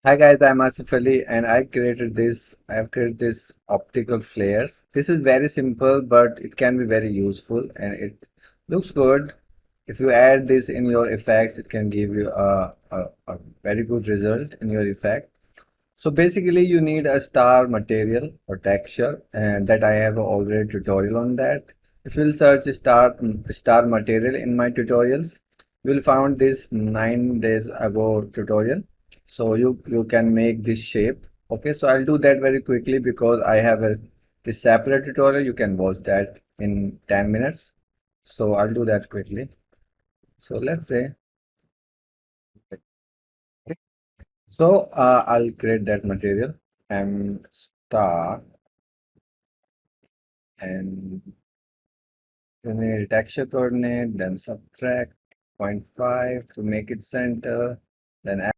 Hi guys, I'm Asif Ali and I have created this optical flares. This is very simple but it can be very useful and it looks good. If you add this in your effects, it can give you a very good result in your effect. So basically you need a star material or texture and that I have already tutorial on that. If you'll search star material in my tutorials, you will find this 9 days ago tutorial. So you can make this shape. Okay, so I'll do that very quickly because I have this separate tutorial. You can watch that in 10 minutes. So I'll do that quickly. So let's say, so I'll create that material and star. And you need texture coordinate, then subtract 0.5 to make it center, then